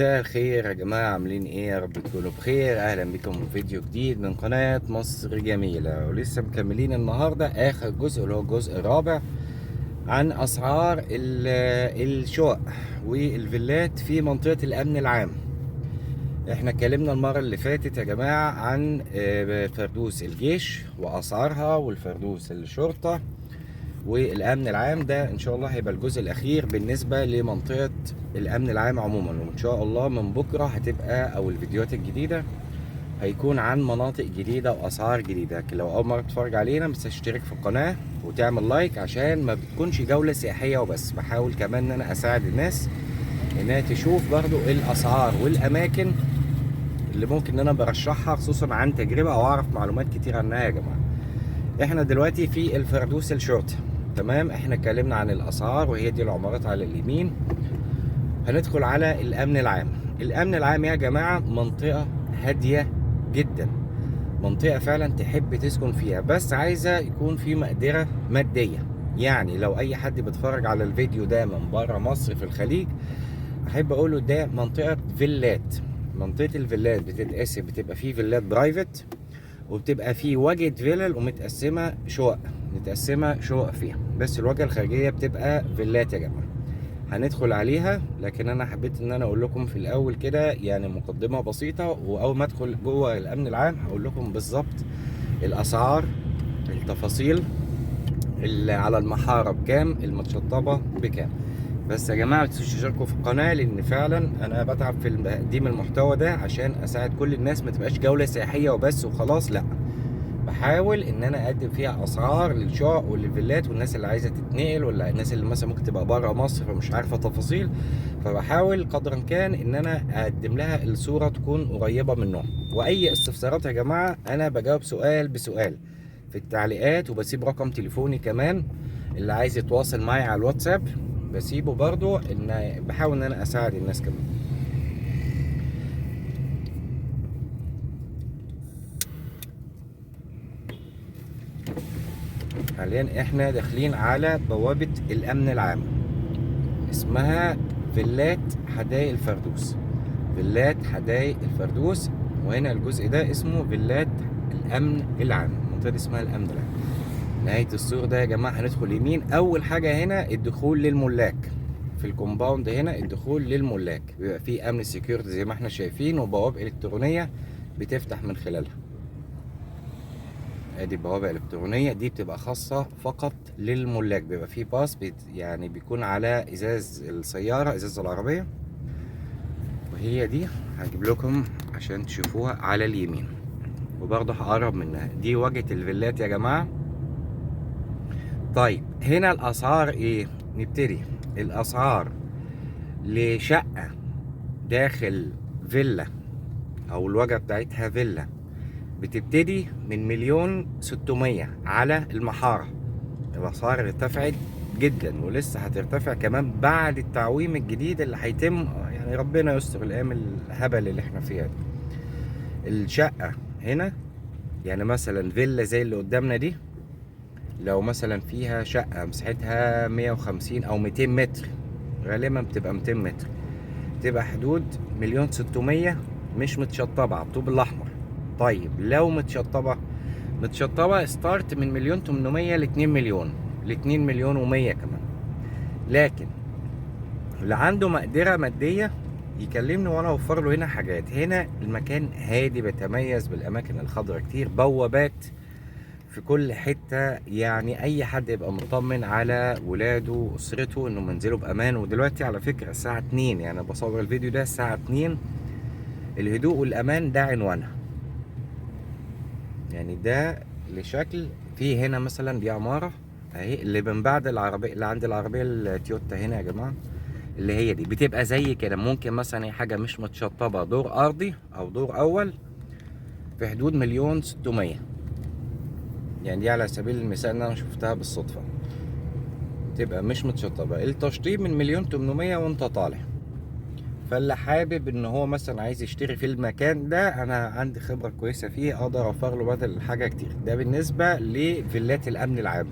مساء الخير يا جماعة، عاملين ايه؟ يا رب تكونوا بخير. اهلا بكم في فيديو جديد من قناة مصر جميلة، ولسه مكملين النهاردة اخر جزء اللي هو الجزء الرابع عن اسعار الشقق والفيلات في منطقة الامن العام. احنا اتكلمنا المرة اللي فاتت يا جماعة عن فردوس الجيش واسعارها، والفردوس الشرطة والامن العام. ده ان شاء الله هيبقى الجزء الاخير بالنسبه لمنطقه الامن العام عموما، وان شاء الله من بكره هتبقى او الفيديوهات الجديده هيكون عن مناطق جديده واسعار جديده. لكن لو اول مره تتفرج علينا بس تشترك في القناه وتعمل لايك، عشان ما بتكونش جوله سياحيه وبس، بحاول كمان ان انا اساعد الناس انها تشوف برضو الاسعار والاماكن اللي ممكن ان انا برشحها خصوصا عن تجربه او اعرف معلومات كتير عنها يا جماعه. احنا دلوقتي في الفردوس الشرطي، تمام. احنا اتكلمنا عن الاسعار وهي دي العمارات على اليمين. هندخل على الامن العام. الامن العام يا جماعه منطقه هاديه جدا، منطقه فعلا تحب تسكن فيها، بس عايزه يكون في مقدره ماديه. يعني لو اي حد بيتفرج على الفيديو ده من بره مصر في الخليج، احب اقوله ده منطقه فيلات. منطقه الفيلات بتتقسم، بتبقى فيه فيلات برايفت، وبتبقى فيه واجهة فيلل ومتقسمة شقق، متقسمة شقق فيها، بس الواجهة الخارجية بتبقى فيلات يا جماعة. هندخل عليها، لكن انا حبيت ان انا اقول لكم في الاول كده يعني مقدمة بسيطة، واول ما ادخل جوه الامن العام هقول لكم بالظبط الاسعار، التفاصيل، اللي على المحارة بكام، المتشطبة بكام. بس يا جماعه ما تنسوش تشتركوا في القناه، لان فعلا انا بتعب في تقديم المحتوى ده عشان اساعد كل الناس، ما تبقاش جوله سياحيه وبس وخلاص، لا. بحاول ان انا اقدم فيها اسعار للشقق وللفيلات، والناس اللي عايزه تتنقل، ولا الناس اللي مثلا ممكن تبقى بره مصر فمش عارفه تفاصيل، فبحاول قدرا كان ان انا اقدم لها الصوره تكون قريبه منهم. واي استفسارات يا جماعه انا بجاوب سؤال بسؤال في التعليقات، وبسيب رقم تليفوني كمان اللي عايز يتواصل معايا على الواتساب بسيبه برضو، ان بحاول ان انا اساعد الناس كمان. حاليا احنا داخلين على بوابة الامن العام، اسمها فيلات حدائق الفردوس. فيلات حدائق الفردوس، وهنا الجزء ده اسمه فيلات الامن العام. المنطقة دي اسمها الامن العام. نهاية السور ده يا جماعة هندخل يمين. اول حاجة هنا الدخول للملاك. في الكومباوند هنا الدخول للملاك بيبقى فيه امن سيكيورتي زي ما احنا شايفين، وبوابة الكترونية بتفتح من خلالها. ادي بوابة الكترونية دي بتبقى خاصة فقط للملاك، بيبقى فيه باص يعني بيكون على ازاز السيارة، ازاز العربية، وهي دي هجيب لكم عشان تشوفوها على اليمين، وبرضه هقرب منها. دي واجهة الفيلات يا جماعة. طيب هنا الاسعار ايه؟ نبتدي الاسعار لشقة داخل فيلا او الواجهة بتاعتها فيلا بتبتدي من 1,600,000 على المحارة. الأسعار ارتفعت جدا، ولسه هترتفع كمان بعد التعويم الجديد اللي هيتم، يعني ربنا يستر الأيام الهبل اللي احنا فيها دي. الشقة هنا يعني مثلا فيلا زي اللي قدامنا دي، لو مثلا فيها شقة مساحتها 150 أو 200 متر، غالبا بتبقى 200 متر، تبقى حدود 1,600,000 مش متشطبة على الطوب الأحمر. طيب لو متشطبة ستارت من 1,800,000 ل2 مليون، ل2 مليون و100 كمان. لكن اللي عنده مقدرة مادية يكلمني وانا اوفر له. هنا حاجات، هنا المكان هادي بيتميز بالاماكن الخضراء كتير، بوابات في كل حتة، يعني اي حد يبقى مطمن على ولاده واسرته انه منزله بامان. ودلوقتي على فكرة الساعة 2، يعني بصور الفيديو ده الساعة 2، الهدوء والامان ده عنوانها. يعني ده لشكل في هنا مثلا دي عمارة اهي اللي من بعد العربية اللي عند العربية التويوتا هنا يا جماعة، اللي هي دي بتبقى زي كده. ممكن مثلا هي حاجة مش متشطبة دور أرضي أو دور أول في حدود 1,600,000. يعني دي على سبيل المثال إن أنا شفتها بالصدفة، تبقى مش متشطبة. التشطيب من 1,800,000 وأنت طالع. فاللي حابب ان هو مثلا عايز يشتري في المكان ده، انا عندي خبرة كويسة فيه، اقدر اوفر له بدل حاجة كتير. ده بالنسبة لفيلات الامن العام.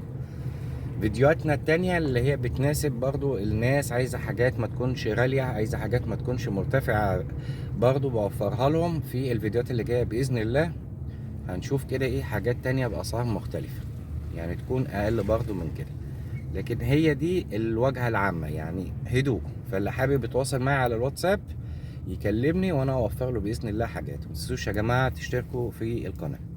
فيديوهاتنا التانية اللي هي بتناسب برضو الناس عايزة حاجات ما تكونش غالية، عايزة حاجات ما تكونش مرتفعة، برضو بوفرها لهم في الفيديوهات اللي جاية بإذن الله. هنشوف كده ايه حاجات تانية بأسعار مختلفة، يعني تكون أقل برضو من كده. لكن هي دي الواجهة العامة، يعني هدوء. فاللي حابب يتواصل معي على الواتساب يكلمني وانا اوفر له بإذن الله حاجات. متنسوش يا جماعة تشتركوا في القناة.